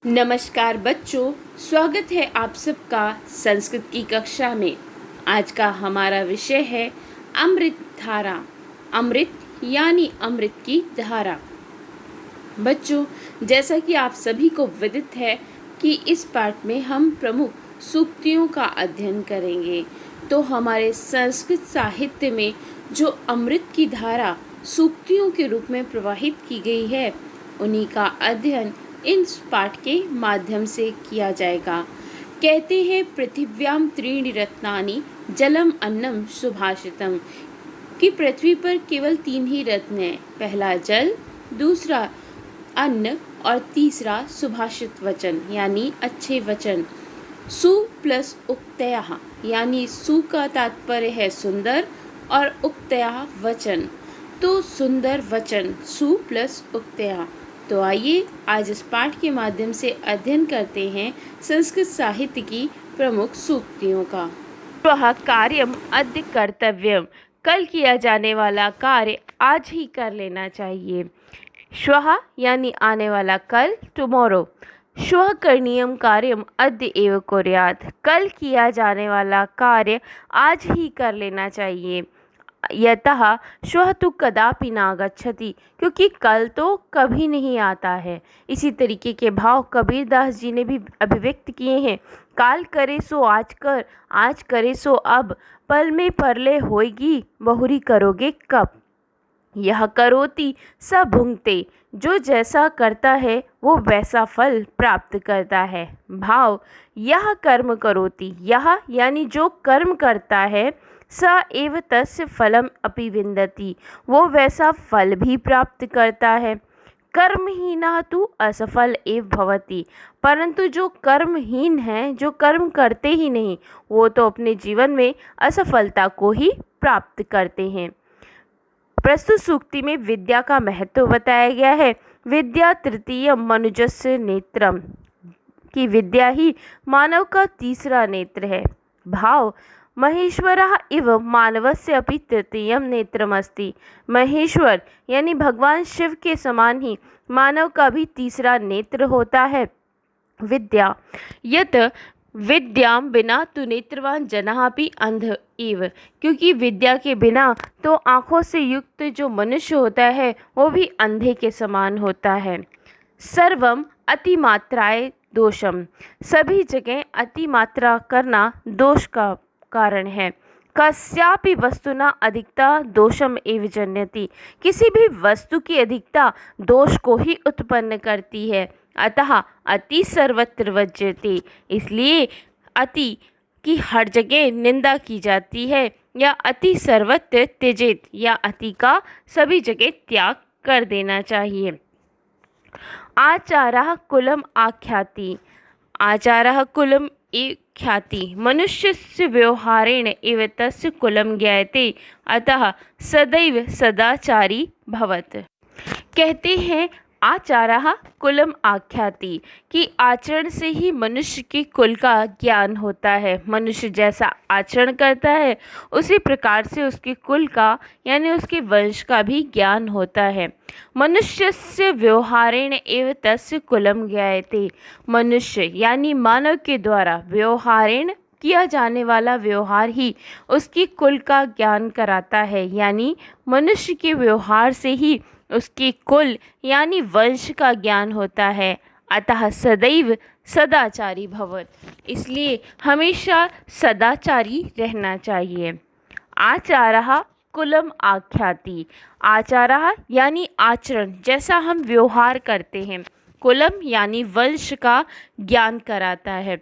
नमस्कार बच्चों, स्वागत है आप सबका संस्कृत की कक्षा में। आज का हमारा विषय है अमृत धारा। अमृत यानी अमृत की धारा। बच्चों, जैसा कि आप सभी को विदित है कि इस पाठ में हम प्रमुख सूक्तियों का अध्ययन करेंगे। तो हमारे संस्कृत साहित्य में जो अमृत की धारा सूक्तियों के रूप में प्रवाहित की गई है, उन्हीं का अध्ययन इन पाठ के माध्यम से किया जाएगा। कहते हैं पृथिव्याम त्रीणि रत्नानि जलम अन्नम सुभाषितम, कि पृथ्वी पर केवल 3 ही रत्न हैं। पहला जल, दूसरा अन्न और तीसरा सुभाषित वचन यानी अच्छे वचन। सु प्लस उक्तयः यानी सु का तात्पर्य है सुंदर और उक्तयः वचन, तो सुंदर वचन, सु प्लस उक्तयः। तो आइए आज इस पाठ के माध्यम से अध्ययन करते हैं संस्कृत साहित्य की प्रमुख सूक्तियों का। वह कार्यम अद्य कर्तव्यम, कल किया जाने वाला कार्य आज ही कर लेना चाहिए। श्वः यानी आने वाला कल, टुमारो। श्वः करणीयम कार्यम अद्य एव कुर्यात्, कल किया जाने वाला कार्य आज ही कर लेना चाहिए। यतः श्वः तु कदापि नागच्छति, क्योंकि कल तो कभी नहीं आता है। इसी तरीके के भाव कबीरदास जी ने भी अभिव्यक्त किए हैं। काल करे सो आज कर, आज करे सो अब, पल में परले होएगी, बहुरी करोगे कब। यह करोति स भुंक्ते, जो जैसा करता है वो वैसा फल प्राप्त करता है। भाव यह कर्म करोति, यह यानी जो कर्म करता है, स एव तस्य फलम अपि विन्दति, वो वैसा फल भी प्राप्त करता है। कर्महीनः तु असफल एव भवति, परंतु जो कर्महीन है, जो कर्म करते ही नहीं, वो तो अपने जीवन में असफलता को ही प्राप्त करते हैं। प्रस्तुत सूक्ति में विद्या का महत्व बताया गया है। विद्या तृतीय मनुजस्य नेत्रम, कि विद्या ही मानव का तीसरा नेत्र है। भाव महेश्वरः इव मानवस्य अपि तृतीयं नेत्रमस्ति, महेश्वर यानी भगवान शिव के समान ही मानव का भी तीसरा नेत्र होता है। विद्या यत विद्याम बिना तु नेत्रवान जनः अपि अंध एव, क्योंकि विद्या के बिना तो आँखों से युक्त जो मनुष्य होता है वो भी अंधे के समान होता है। सर्वम अतिमात्राय दोषम, सभी जगह अतिमात्रा करना दोष का कारण है। कस्यापि वस्तुना अधिकता दोषम एव जन्यति, किसी भी वस्तु की अधिकता दोष को ही उत्पन्न करती है। अतः अति सर्वत्र वर्ज्यते, इसलिए अति की हर जगह निंदा की जाती है, या अति सर्वत्र त्यजेत, या अति का सभी जगह त्याग कर देना चाहिए। आचारः कुलम आख्याति, आचारः कुलम ख्याति, मनुष्यस्य व्यवहारेण एव तस्य कुलम ज्ञायते, अतः सदैव सदाचारी भवत्। कहते हैं आचारः कुलम आख्याति, कि आचरण से ही मनुष्य के कुल का ज्ञान होता है। मनुष्य जैसा आचरण करता है उसी प्रकार से उसके कुल का यानी उसके वंश का भी ज्ञान होता है। मनुष्यस्य व्यवहारेण एव तस्य कुलम ज्ञायते, मनुष्य यानी मानव के द्वारा व्यवहारेण किया जाने वाला व्यवहार ही उसकी कुल का ज्ञान कराता है, यानी मनुष्य के व्यवहार से ही उसके कुल यानी वंश का ज्ञान होता है। अतः सदैव सदाचारी भवत्, इसलिए हमेशा सदाचारी रहना चाहिए। आचारः कुलम आख्याति, आचारः यानी आचरण, जैसा हम व्यवहार करते हैं, कुलम यानी वंश का ज्ञान कराता है।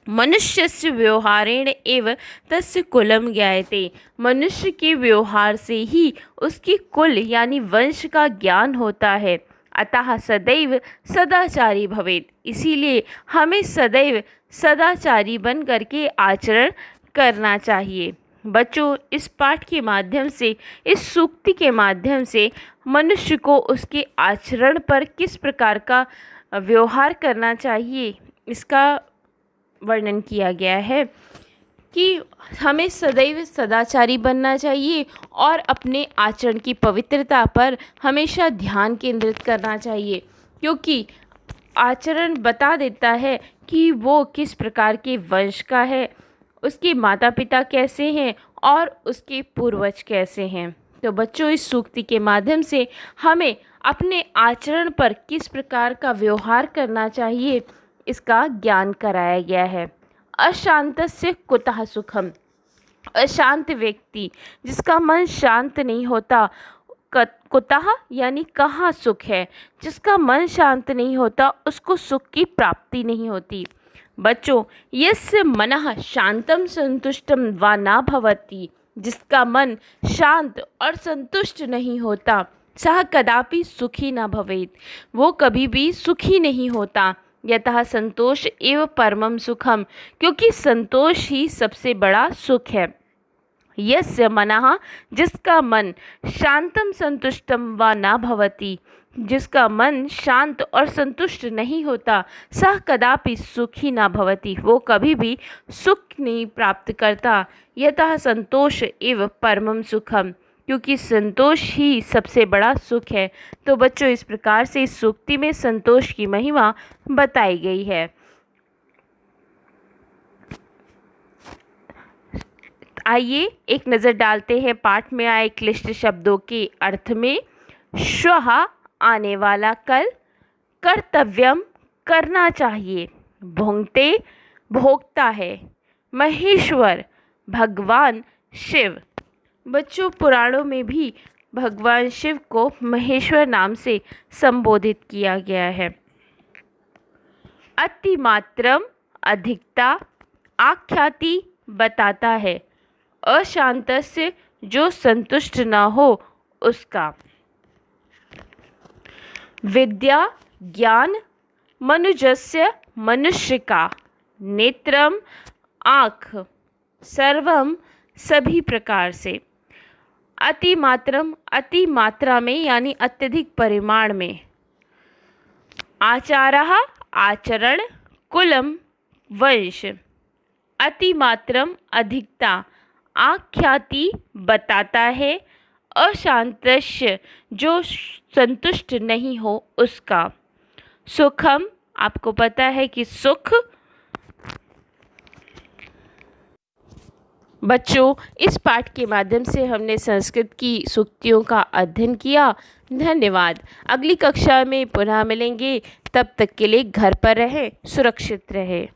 मनुष्यस्य व्यवहारेण एव तस्य कुलम ज्ञायते, मनुष्य के व्यवहार से ही उसकी कुल यानी वंश का ज्ञान होता है। अतः सदैव सदाचारी भवेत्, इसीलिए हमें सदैव सदाचारी बन करके आचरण करना चाहिए। बच्चों, इस पाठ के माध्यम से, इस सूक्ति के माध्यम से मनुष्य को उसके आचरण पर किस प्रकार का व्यवहार करना चाहिए, इसका वर्णन किया गया है कि हमें सदैव सदाचारी बनना चाहिए और अपने आचरण की पवित्रता पर हमेशा ध्यान केंद्रित करना चाहिए, क्योंकि आचरण बता देता है कि वो किस प्रकार के वंश का है, उसके माता पिता कैसे हैं और उसके पूर्वज कैसे हैं। तो बच्चों, इस सूक्ति के माध्यम से हमें अपने आचरण पर किस प्रकार का व्यवहार करना चाहिए इसका ज्ञान कराया गया है। अशांतस्य कुतः सुखम, अशांत व्यक्ति जिसका मन शांत नहीं होता, कुतः यानी कहाँ सुख है, जिसका मन शांत नहीं होता उसको सुख की प्राप्ति नहीं होती। बच्चों, यस्य मनः शांतम संतुष्टम वा न भवति, जिसका मन शांत और संतुष्ट नहीं होता, सह कदापि सुखी न भवेत्, वो कभी भी सुखी नहीं होता। यतः संतोष एव परमम सुखम, क्योंकि संतोष ही सबसे बड़ा सुख है। यस्य मनः, जिसका मन शांतम संतुष्टम वा न भवति, जिसका मन शांत और संतुष्ट नहीं होता, सह कदापि सुखी न भवति, वो कभी भी सुख नहीं प्राप्त करता। यतः संतोष एव परमम सुखम, क्योंकि संतोष ही सबसे बड़ा सुख है। तो बच्चों, इस प्रकार से इस सूक्ति में संतोष की महिमा बताई गई है। आइए एक नज़र डालते हैं पाठ में आए क्लिष्ट शब्दों के अर्थ में। श्वः आने वाला कल, कर्तव्यम करना चाहिए, भुंक्ते भोगता है, महेश्वर भगवान शिव। बच्चों, पुराणों में भी भगवान शिव को महेश्वर नाम से संबोधित किया गया है। अतिमात्रम अधिकता, आख्याति बताता है, अशांतस्य जो संतुष्ट न हो उसका। विद्या ज्ञान मनुजस्य मनुष्य का, नेत्रम आँख, सर्वम सभी प्रकार से। अतिमात्रम अति मात्रा में यानी अत्यधिक परिमाण में। आचारः आचरण, कुलम वंश। अतिमात्रम अधिकता, आख्याति बताता है, अशांतस्य जो संतुष्ट नहीं हो उसका। सुखम, आपको पता है कि सुख। बच्चों, इस पाठ के माध्यम से हमने संस्कृत की सूक्तियों का अध्ययन किया। धन्यवाद। अगली कक्षा में पुनः मिलेंगे, तब तक के लिए घर पर रहें, सुरक्षित रहें।